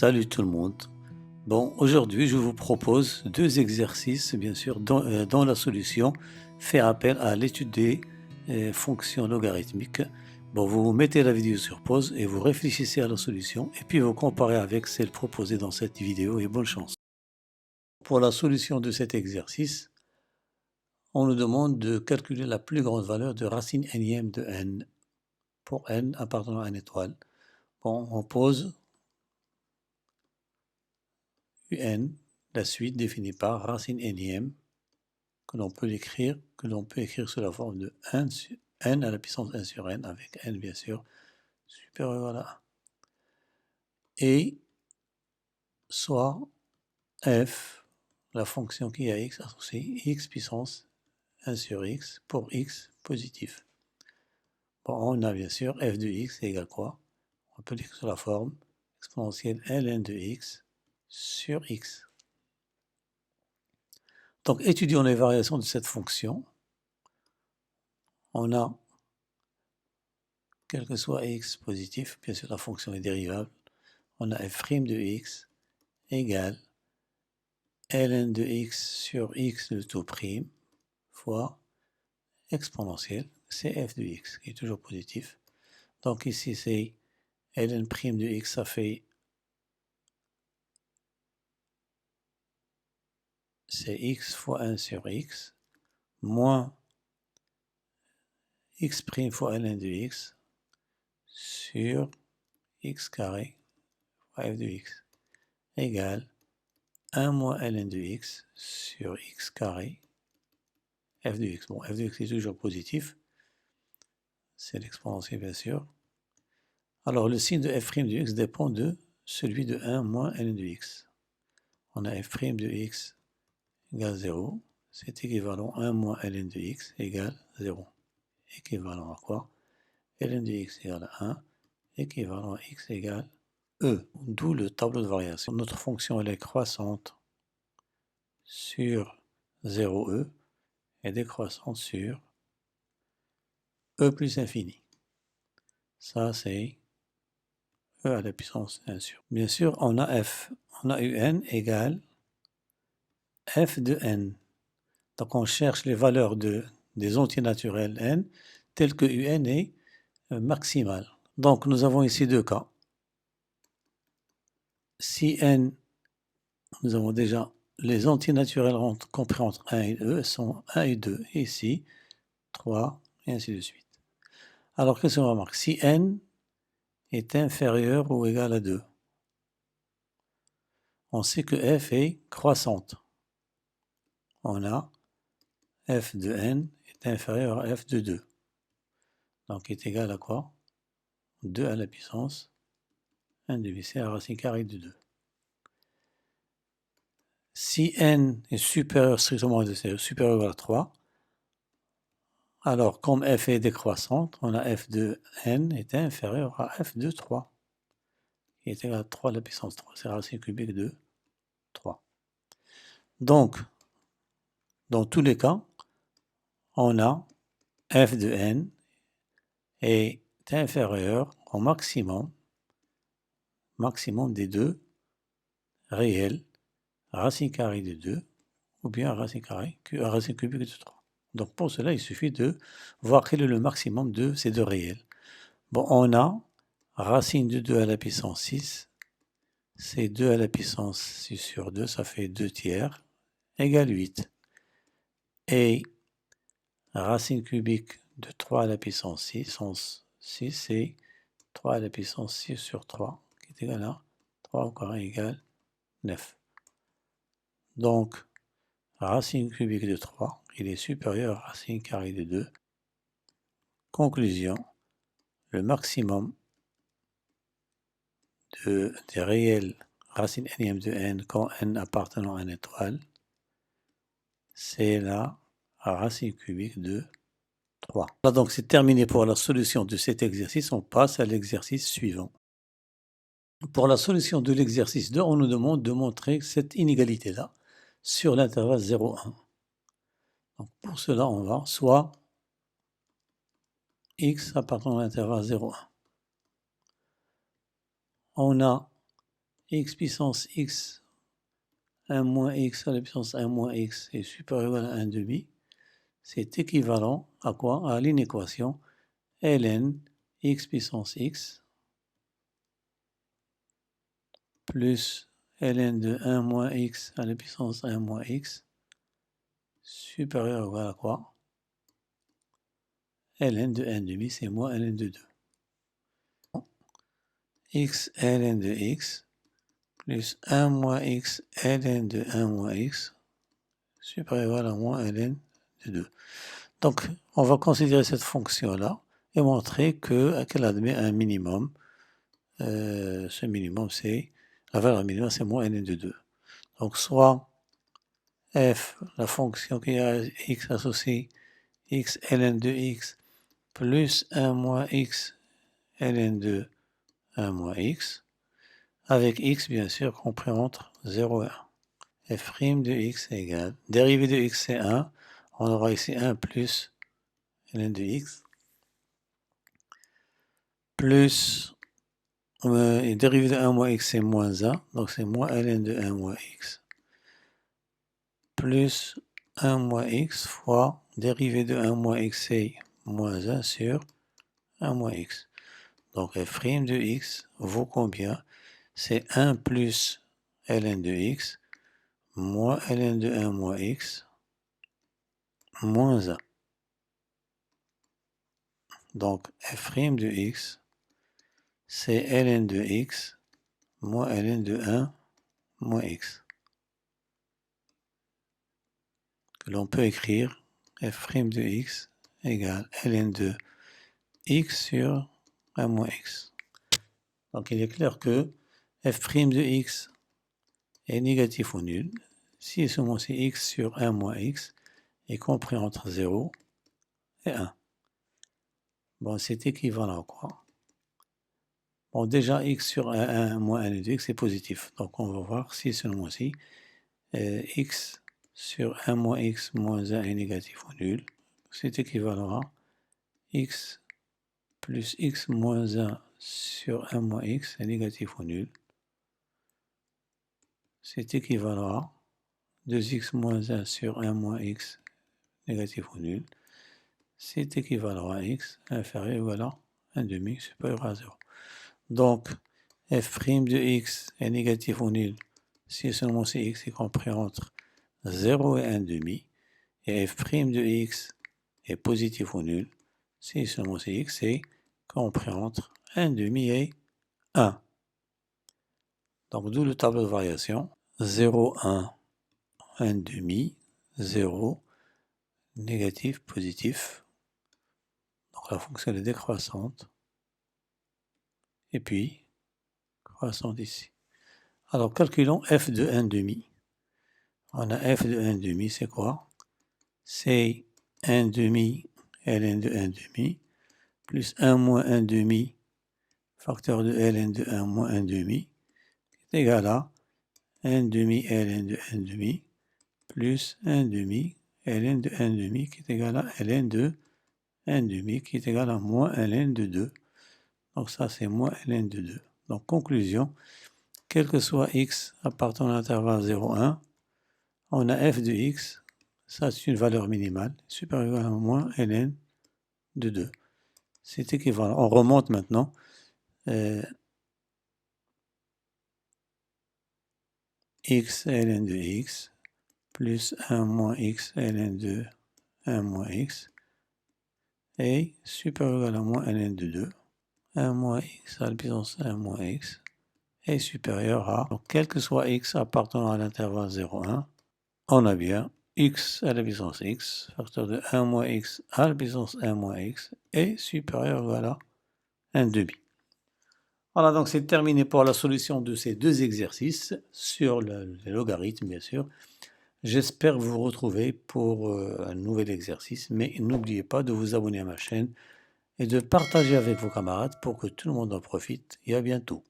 Salut tout le monde. Bon, aujourd'hui, je vous propose deux exercices, bien sûr, dont la solution fait appel à l'étude des fonctions logarithmiques. Bon, vous mettez la vidéo sur pause et vous réfléchissez à la solution et puis vous comparez avec celle proposée dans cette vidéo et bonne chance. Pour la solution de cet exercice, on nous demande de calculer la plus grande valeur de racine énième de n pour n appartenant à une étoile. Bon, on pose un, la suite définie par racine énième, que l'on peut écrire sous la forme de n à la puissance 1 sur n, avec n bien sûr supérieur à la 1. Et soit f, la fonction qui a x associée, x puissance 1 sur x pour x positif. Bon, on a bien sûr f de x égale quoi? On peut l'écrire sous la forme exponentielle ln de x sur x. Donc, étudions les variations de cette fonction. On a, quel que soit x positif, bien sûr la fonction est dérivable, on a f' de x égale ln de x sur x de tout prime fois exponentielle, c'est f de x qui est toujours positif. Donc ici c'est ln' de x, ça fait c'est x fois 1 sur x moins x' fois ln de x sur x carré fois f de x égale 1 moins ln de x sur x carré f de x. Bon, f de x est toujours positif, c'est l'exponentielle bien sûr. Alors le signe de f' de x dépend de celui de 1 moins ln de x. On a f' de x égale 0, c'est équivalent à 1 moins ln de x égale 0. Équivalent à quoi? Ln de x égale à 1, équivalent à x égale e, d'où le tableau de variation. Notre fonction elle est croissante sur 0e et décroissante sur e plus infini. Ça c'est e à la puissance 1 sur. Bien sûr, on a un égale f de n. Donc on cherche les valeurs des entiers naturels n tels que un est maximal. Donc nous avons ici deux cas. Si n, nous avons déjà les entiers naturels compris entre 1 et e sont 1 et 2, et ici 3, et ainsi de suite. Alors qu'est-ce qu'on remarque? Si n est inférieur ou égal à 2, on sait que f est croissante. On a f de n est inférieur à f de 2. Donc est égal à quoi? 2 à la puissance 1 divisé à la racine carrée de 2. Si n est supérieur strictement à 2, c'est supérieur à 3, alors comme f est décroissante, on a f de n est inférieur à f de 3, qui est égal à 3 à la puissance 3, c'est la racine cubique de 3. Donc, dans tous les cas, on a f de n est inférieur au maximum des deux réels, racine carrée de 2, ou bien racine cubique de 3. Donc pour cela, il suffit de voir quel est le maximum de ces deux réels. Bon, on a racine de 2 à la puissance 6, c'est 2 à la puissance 6 sur 2, ça fait 2 tiers, égale 8. Et racine cubique de 3 à la puissance 6, c'est 3 à la puissance 6 sur 3, qui est égal à 3 au carré égale 9. Donc, racine cubique de 3, il est supérieur à racine carrée de 2. Conclusion, le maximum des réels racine énième de n quand n appartenant à une étoile, c'est la racine cubique de 3. Voilà, donc c'est terminé pour la solution de cet exercice. On passe à l'exercice suivant. Pour la solution de l'exercice 2, on nous demande de montrer cette inégalité-là sur l'intervalle 0,1. Donc pour cela, on va soit x appartenant à l'intervalle 0,1. On a x puissance x, 1 moins x à la puissance 1 moins x est supérieur à 1 demi, c'est équivalent à quoi? À l'inéquation ln x puissance x plus ln de 1 moins x à la puissance 1 moins x supérieur ou égal à quoi? Ln de 1 demi, c'est moins ln de 2. X ln de x plus 1 moins x ln de 1 moins x supérieur ou égal à moins ln de 2. Donc, on va considérer cette fonction-là et montrer qu'elle admet un minimum. Ce minimum, c'est la valeur minimum, c'est moins ln de 2. Donc, soit f, la fonction qui a x associé, x ln de x plus 1 moins x ln de 1 moins x, avec x, bien sûr, compris entre 0 et 1. f' de x est égal, dérivée de x c'est 1, on aura ici 1 plus ln de x, plus, dérivée de 1 moins x c'est moins 1, donc c'est moins ln de 1 moins x, plus 1 moins x fois dérivée de 1 moins x c'est moins 1 sur 1 moins x. Donc f' de x vaut combien? C'est 1 plus ln de x moins ln de 1 moins x moins 1. Donc f' de x, c'est ln de x moins ln de 1 moins x. Que l'on peut écrire f' de x égale ln de x sur 1 moins x. Donc il est clair que f' de x est négatif ou nul si et seulement si x sur 1 moins x est compris entre 0 et 1. Bon, c'est équivalent à quoi? Bon, déjà, x sur 1 moins 1 de x est positif. Donc, on va voir si seulement si x sur 1 moins x moins 1 est négatif ou nul. C'est équivalent à x plus x moins 1 sur 1 moins x est négatif ou nul. C'est équivalent à 2x moins 1 sur 1 moins x négatif ou nul. C'est équivalent à x inférieur ou égal à 1 demi supérieur à 0. Donc, f' de x est négatif ou nul si et seulement si x est compris entre 0 et 1 demi, et f' de x est positif ou nul si et seulement si x est compris entre 1 demi et 1. Donc, d'où le tableau de variation 0, 1, 1 demi, 0, négatif, positif. Donc, la fonction est décroissante. Et puis, croissante ici. Alors, calculons f de 1 demi. On a f de 1 demi, c'est quoi? C'est 1 demi ln de 1 demi, plus 1 moins 1 demi, facteur de ln de 1 moins 1 demi, est égal à 1 demi ln de 1 demi, plus 1 demi ln de 1 demi, qui est égal à ln de 1 demi, qui est égal à moins ln de 2. Donc ça, c'est moins ln de 2. Donc, conclusion, quel que soit x appartenant à l'intervalle 0, 1, on a f de x, ça c'est une valeur minimale, supérieure à moins ln de 2. C'est équivalent. On remonte maintenant. X ln de x plus 1 moins x ln de 1 moins x est supérieur à moins ln de 2. 1 moins x à la puissance 1 moins x est supérieur à, donc quel que soit x appartenant à l'intervalle 0, 1, on a bien x à la puissance x, facteur de 1 moins x à la puissance 1 moins x est supérieur ou égal à 1 demi. Voilà, donc c'est terminé pour la solution de ces deux exercices sur les logarithmes, bien sûr. J'espère vous retrouver pour un nouvel exercice, mais n'oubliez pas de vous abonner à ma chaîne et de partager avec vos camarades pour que tout le monde en profite. Et à bientôt.